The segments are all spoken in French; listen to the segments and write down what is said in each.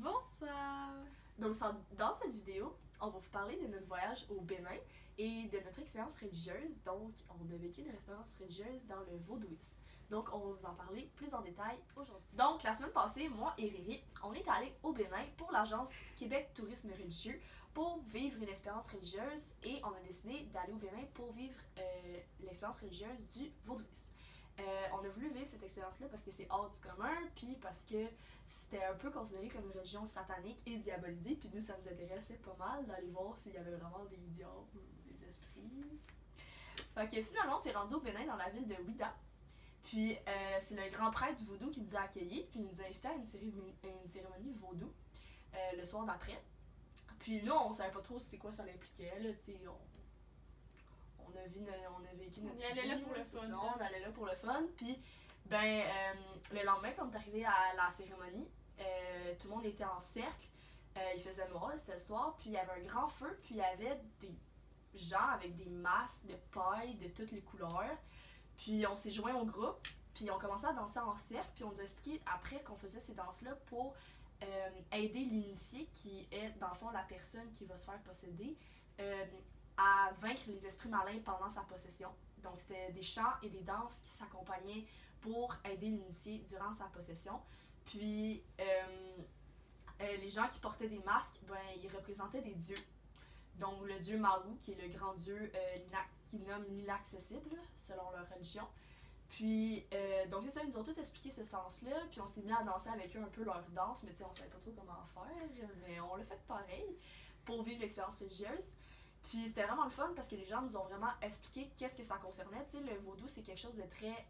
Bonsoir! Donc, dans cette vidéo, on va vous parler de notre voyage au Bénin et de notre expérience religieuse. Donc, on a vécu une expérience religieuse dans le vaudouisme. Donc, on va vous en parler plus en détail aujourd'hui. Donc, la semaine passée, moi et Riri, on est allés au Bénin pour l'agence Québec Tourisme Religieux pour vivre une expérience religieuse et on a décidé d'aller au Bénin pour vivre l'expérience religieuse du vaudouisme. On a voulu vivre cette expérience-là parce que c'est hors du commun, puis parce que c'était un peu considéré comme une religion satanique et diabolisée, puis nous, ça nous intéressait pas mal d'aller voir s'il y avait vraiment des diables ou des esprits. Fait que finalement, on s'est rendu au Bénin dans la ville de Ouidah. Puis c'est le grand prêtre vaudou qui nous a accueillis, puis il nous a invités à une cérémonie vaudou le soir d'après. Puis nous, on savait pas trop c'est quoi ça impliquait, là, tu sais, on a vécu notre vie. On allait là pour le fun. On allait là pour le fun. Puis, le lendemain, quand on est arrivé à la cérémonie, tout le monde était en cercle. Il faisait noir, c'était le soir. Puis, il y avait un grand feu. Puis, il y avait des gens avec des masques de paille de toutes les couleurs. Puis, on s'est joints au groupe. Puis, on commençait à danser en cercle. Puis, on nous a expliqué après qu'on faisait ces danses-là pour aider l'initié, qui est, dans le fond, la personne qui va se faire posséder, à vaincre les esprits malins pendant sa possession. Donc, c'était des chants et des danses qui s'accompagnaient pour aider l'initié durant sa possession. Puis, les gens qui portaient des masques, ils représentaient des dieux. Donc, le dieu Mahou, qui est le grand dieu qui nomme l'inaccessible, selon leur religion. Puis, donc c'est ça, ils nous ont tout expliqué ce sens-là, puis on s'est mis à danser avec eux un peu leur danse, mais tu sais, on savait pas trop comment faire, mais on l'a fait pareil pour vivre l'expérience religieuse. Puis c'était vraiment le fun parce que les gens nous ont vraiment expliqué qu'est-ce que ça concernait. Tu sais, le vaudou, c'est quelque chose de très...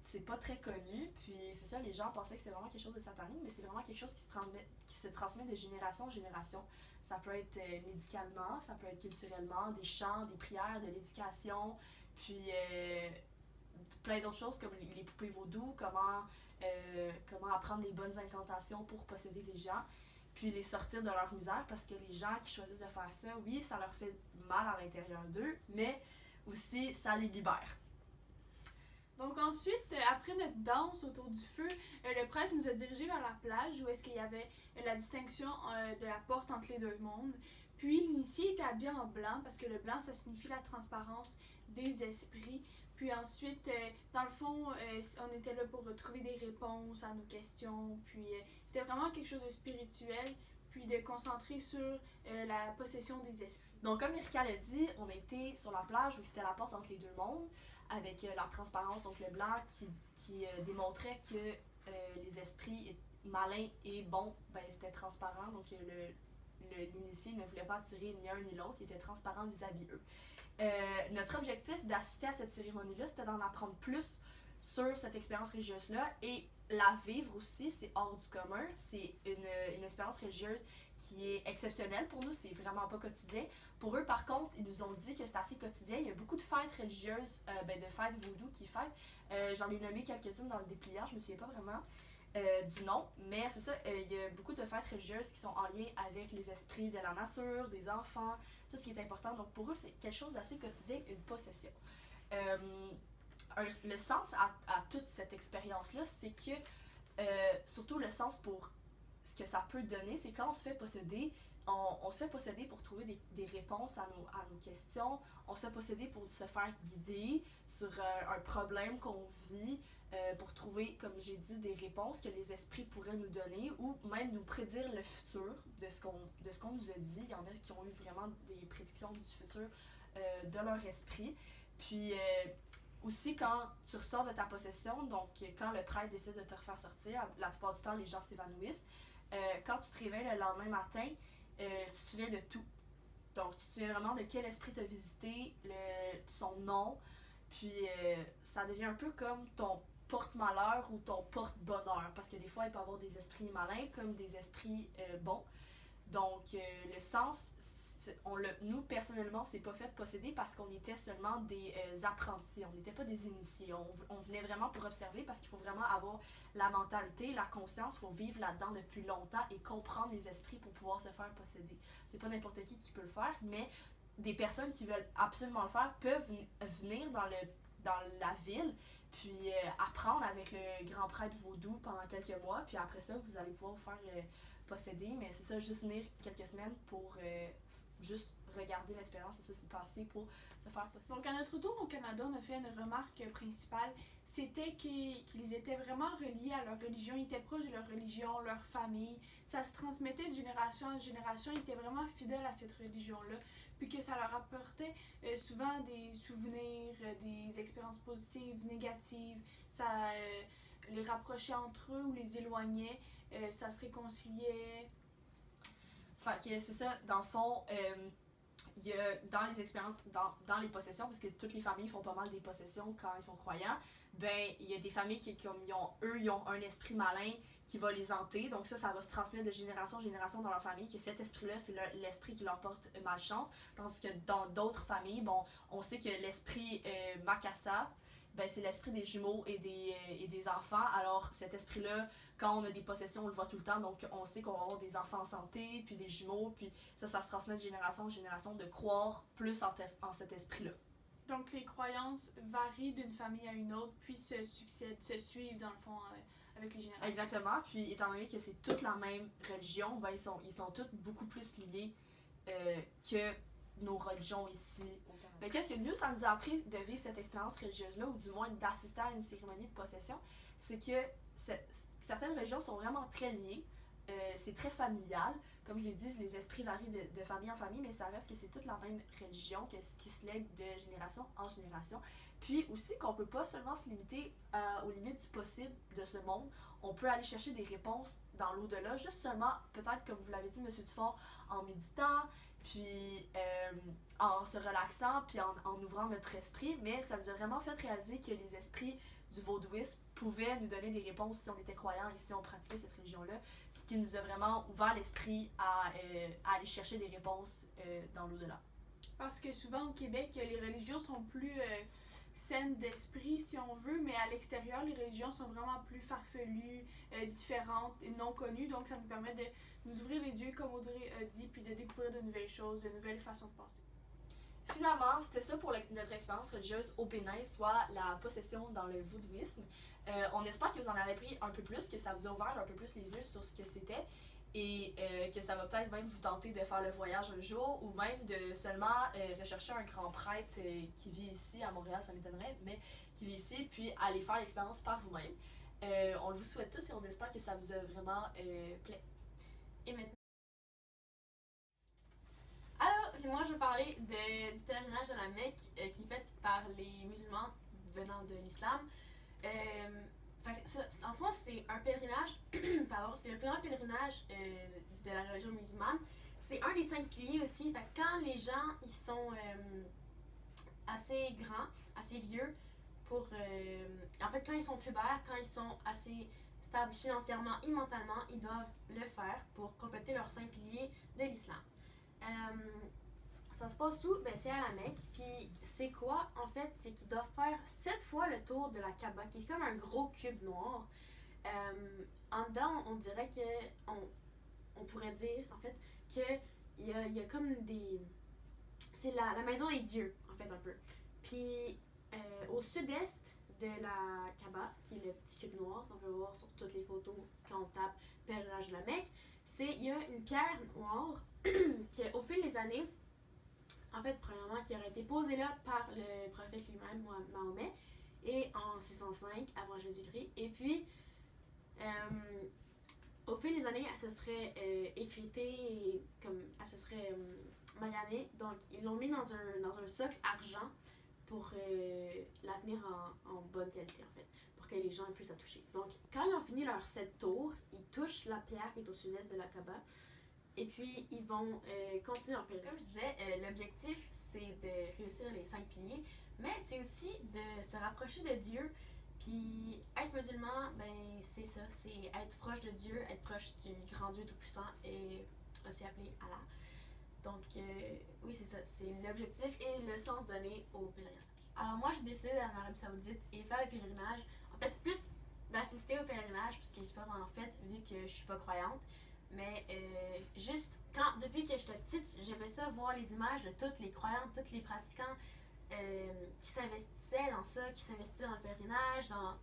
c'est pas très connu, puis c'est ça, les gens pensaient que c'était vraiment quelque chose de satanique, mais c'est vraiment quelque chose qui se transmet de génération en génération. Ça peut être médicalement, ça peut être culturellement, des chants, des prières, de l'éducation, puis plein d'autres choses comme les poupées vaudou, comment apprendre les bonnes incantations pour posséder des gens, puis les sortir de leur misère, parce que les gens qui choisissent de faire ça, oui, ça leur fait mal à l'intérieur d'eux, mais aussi ça les libère. Donc ensuite, après notre danse autour du feu, le prêtre nous a dirigés vers la plage où est-ce qu'il y avait la distinction de la porte entre les deux mondes. Puis l'initié était habillé en blanc parce que le blanc, ça signifie la transparence des esprits. Puis ensuite, dans le fond, on était là pour trouver des réponses à nos questions. Puis c'était vraiment quelque chose de spirituel, puis de concentrer sur la possession des esprits. Donc, comme Erika l'a dit, on était sur la plage où c'était la porte entre les deux mondes, avec la transparence, donc le blanc, qui démontrait que les esprits malins et bons, c'était transparent, donc l'initié ne voulait pas attirer ni un ni l'autre, il était transparent vis-à-vis eux. Notre objectif d'assister à cette cérémonie-là, c'était d'en apprendre plus sur cette expérience religieuse-là et la vivre aussi, c'est hors du commun. C'est une expérience religieuse qui est exceptionnelle pour nous, c'est vraiment pas quotidien. Pour eux, par contre, ils nous ont dit que c'est assez quotidien. Il y a beaucoup de fêtes religieuses, de fêtes vaudou qui fêtent. J'en ai nommé quelques-unes dans le dépliant, je me souviens pas vraiment du nom, mais c'est ça, il y a beaucoup de fêtes religieuses qui sont en lien avec les esprits de la nature, des enfants, tout ce qui est important. Donc pour eux, c'est quelque chose d'assez quotidien, une possession. Le sens à toute cette expérience-là, c'est que, surtout le sens pour ce que ça peut donner, c'est quand on se fait posséder, on se fait posséder pour trouver des réponses à nos questions, on se fait posséder pour se faire guider sur un problème qu'on vit, pour trouver, comme j'ai dit, des réponses que les esprits pourraient nous donner ou même nous prédire le futur de ce qu'on nous a dit. Il y en a qui ont eu vraiment des prédictions du futur de leur esprit. Puis aussi, quand tu ressors de ta possession, donc quand le prêtre décide de te refaire sortir, la plupart du temps, les gens s'évanouissent. Quand tu te réveilles le lendemain matin, tu te souviens de tout. Donc, tu te souviens vraiment de quel esprit t'a visité, son nom, puis ça devient un peu comme ton porte-malheur ou ton porte-bonheur, parce que des fois, il peut y avoir des esprits malins comme des esprits bons. Donc, le sens, nous, personnellement, on s'est pas fait posséder parce qu'on était seulement des apprentis. On n'était pas des initiés. On venait vraiment pour observer parce qu'il faut vraiment avoir la mentalité, la conscience. Il faut vivre là-dedans depuis longtemps et comprendre les esprits pour pouvoir se faire posséder. C'est pas n'importe qui peut le faire, mais des personnes qui veulent absolument le faire peuvent venir dans la ville, puis apprendre avec le grand prêtre vaudou pendant quelques mois, puis après ça, vous allez pouvoir vous faire posséder, mais c'est ça, juste venir quelques semaines pour juste regarder l'expérience et ça s'est passé pour se faire posséder. Donc, à notre retour au Canada, on a fait une remarque principale, c'était qu'ils étaient vraiment reliés à leur religion, ils étaient proches de leur religion, leur famille, ça se transmettait de génération en génération, ils étaient vraiment fidèles à cette religion-là, puis que ça leur apportait souvent des souvenirs, des expériences positives, négatives, ça les rapprochait entre eux ou les éloignait, ça se réconciliait. Fait que c'est ça, dans le fond, il y a dans les expériences, dans les possessions, parce que toutes les familles font pas mal des possessions quand ils sont croyants, ben il y a des familles qui comme ils ont un esprit malin qui va les hanter, donc ça va se transmettre de génération en génération dans leur famille, que cet esprit-là, c'est l'esprit qui leur porte malchance, tandis que dans d'autres familles, bon, on sait que l'esprit Makassa, ben c'est l'esprit des jumeaux et des enfants, alors cet esprit-là, quand on a des possessions, on le voit tout le temps, donc on sait qu'on va avoir des enfants en santé, puis des jumeaux, puis ça se transmet de génération en génération, de croire plus en cet esprit-là. Donc les croyances varient d'une famille à une autre, puis se suivent dans le fond avec les générations. Exactement, puis étant donné que c'est toute la même religion, ben ils sont tous beaucoup plus liés que nos religions ici au Canada. Mais qu'est-ce que nous, ça nous a appris de vivre cette expérience religieuse-là, ou du moins d'assister à une cérémonie de possession, c'est que certaines religions sont vraiment très liées, c'est très familial. Comme je l'ai dit, les esprits varient de famille en famille, mais ça reste que c'est toute la même religion qui se lègue de génération en génération. Puis aussi qu'on peut pas seulement se limiter aux limites du possible de ce monde, on peut aller chercher des réponses dans l'au-delà, juste seulement, peut-être comme vous l'avez dit, M. Dufort, en méditant, puis en se relaxant, puis en ouvrant notre esprit, mais ça nous a vraiment fait réaliser que les esprits du vaudouisme pouvaient nous donner des réponses si on était croyant et si on pratiquait cette religion-là, ce qui nous a vraiment ouvert l'esprit à aller chercher des réponses dans l'au-delà. Parce que souvent au Québec, les religions sont plus saines d'esprit, si on veut, mais à l'extérieur, les religions sont vraiment plus farfelues, différentes et non connues, donc ça nous permet de nous ouvrir les yeux, comme Audrey a dit, puis de découvrir de nouvelles choses, de nouvelles façons de penser. Finalement, c'était ça pour notre expérience religieuse au Bénin, soit la possession dans le vaudouisme. On espère que vous en avez appris un peu plus, que ça vous a ouvert un peu plus les yeux sur ce que c'était et que ça va peut-être même vous tenter de faire le voyage un jour ou même de seulement rechercher un grand prêtre qui vit ici à Montréal, ça m'étonnerait, mais qui vit ici, puis aller faire l'expérience par vous-même. On le vous souhaite tous et on espère que ça vous a vraiment plu. Et maintenant, alors, moi je vais parler du pèlerinage à la Mecque qui est fait par les musulmans venant de l'islam. En fond, c'est un pèlerinage, pardon, c'est le plus grand pèlerinage de la religion musulmane. C'est un des 5 piliers aussi. Fait que quand les gens ils sont assez grands, assez vieux, en fait, quand ils sont pubères, quand ils sont assez stables financièrement et mentalement, ils doivent le faire pour compléter leurs 5 piliers de l'islam. Ça se passe où? Ben, c'est à la Mecque. Puis c'est quoi? En fait, c'est qu'ils doivent faire 7 fois le tour de la Kaaba, qui est comme un gros cube noir. En dedans, on dirait que... On pourrait dire, en fait, qu'il y a comme des... C'est la maison des dieux, en fait, un peu. Puis au sud-est de la Kaaba, qui est le petit cube noir qu'on peut voir sur toutes les photos quand on tape pèlerinage de la Mecque, il y a une pierre noire qui, au fil des années, en fait, premièrement, qui aurait été posée là par le prophète lui-même, Mahomet, et en 605 avant Jésus-Christ. Et puis, au fil des années, elle se serait effritée, elle se serait maganée. Donc, ils l'ont mis dans un socle argent pour la tenir en bonne qualité, en fait, pour que les gens puissent la toucher. Donc, quand ils ont fini leur 7 tours, ils touchent la pierre qui est au sud-est de la Kaaba. Et puis, ils vont continuer en pèlerinage. Comme je disais, l'objectif, c'est de réussir les 5 piliers, mais c'est aussi de se rapprocher de Dieu. Puis, être musulman, ben, c'est ça, c'est être proche de Dieu, être proche du grand Dieu Tout-Puissant et aussi appelé Allah. Donc, oui, c'est ça, c'est l'objectif et le sens donné au pèlerinage. Alors, moi, j'ai décidé d'aller en Arabie Saoudite et faire le pèlerinage. En fait, plus d'assister au pèlerinage, parce que je suis pas vraiment fait, vu que je suis pas croyante. Mais juste, depuis que j'étais petite, j'aimais ça voir les images de toutes les croyantes, tous les pratiquants qui s'investissaient dans ça, qui s'investissaient dans le pèlerinage, dans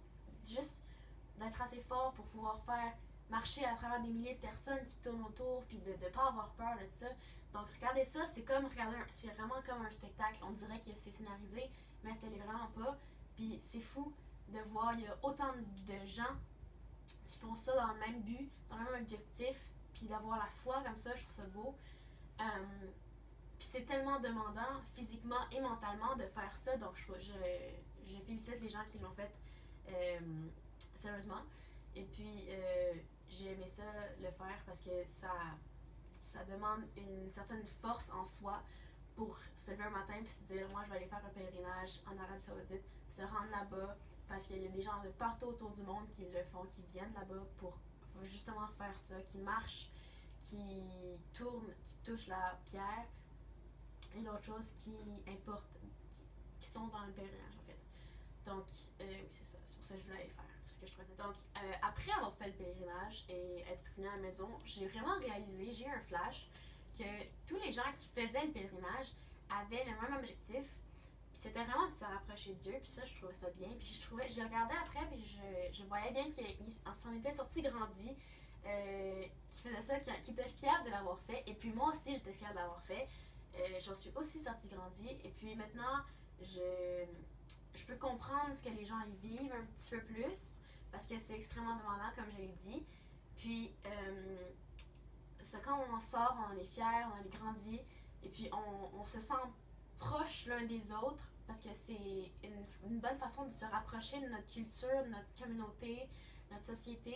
juste d'être assez fort pour pouvoir faire marcher à travers des milliers de personnes qui tournent autour, puis de ne pas avoir peur de tout ça. Donc regardez ça, c'est vraiment comme un spectacle. On dirait que c'est scénarisé, mais ça l'est vraiment pas. Puis c'est fou de voir, il y a autant de gens qui font ça dans le même but, dans le même objectif, puis d'avoir la foi comme ça, je trouve ça beau. Puis c'est tellement demandant physiquement et mentalement de faire ça, donc je félicite les gens qui l'ont fait sérieusement. Et puis j'ai aimé ça le faire parce que ça demande une certaine force en soi pour se lever un matin et se dire moi je vais aller faire un pèlerinage en Arabie Saoudite, se rendre là-bas parce qu'il y a des gens de partout autour du monde qui le font, qui viennent là-bas pour justement faire ça, qui marchent, qui tournent, qui touchent la pierre et d'autres choses qui importent, qui sont dans le pèlerinage en fait. Donc oui c'est ça, c'est pour ça que je voulais aller faire. Parce que je trouvais ça. Donc, après avoir fait le pèlerinage et être venue à la maison, j'ai vraiment réalisé, j'ai eu un flash, que tous les gens qui faisaient le pèlerinage avaient le même objectif. Puis c'était vraiment de se rapprocher de Dieu. Puis ça, je trouvais ça bien. Puis je regardais après, puis je voyais bien qu'il s'en était sorti grandi, qui faisait ça, qui était fier de l'avoir fait. Et puis moi aussi, j'étais fière de l'avoir fait. J'en suis aussi sortie grandi. Et puis maintenant, je peux comprendre ce que les gens y vivent un petit peu plus parce que c'est extrêmement demandant comme je l'ai dit. Puis quand on en sort, on en est fiers, on en est grandi et puis on se sent proche l'un des autres parce que c'est une bonne façon de se rapprocher de notre culture, de notre communauté, notre société,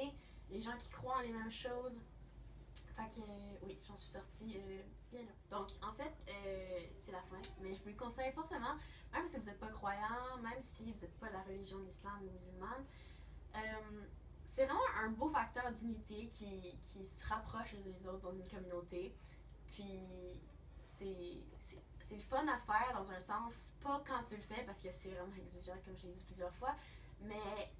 les gens qui croient en les mêmes choses. Fait que oui, j'en suis sortie bien là. Donc en fait, c'est la fin, mais je vous le conseille fortement, même si vous n'êtes pas croyant, même si vous n'êtes pas de la religion de l'islam ou musulmane. C'est vraiment un beau facteur d'unité qui se rapproche les uns des autres dans une communauté. Puis c'est le fun à faire dans un sens, pas quand tu le fais parce que c'est vraiment exigeant comme je l'ai dit plusieurs fois, mais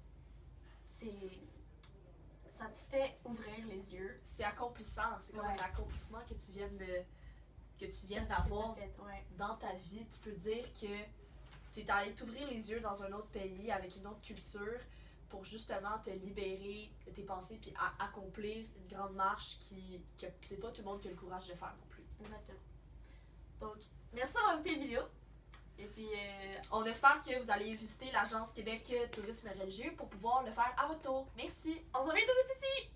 ça te fait ouvrir les yeux. C'est accomplissant, c'est comme un accomplissement que tu viens d'avoir dans ta vie. Tu peux dire que tu es allé t'ouvrir les yeux dans un autre pays avec une autre culture pour justement te libérer de tes pensées puis accomplir une grande marche que c'est pas tout le monde qui a le courage de faire non plus. Exactement. Donc, merci d'avoir écouté la vidéo. Et puis, on espère que vous allez visiter l'agence Québec Tourisme Religieux pour pouvoir le faire à votre tour. Merci! On se revoit tous ici!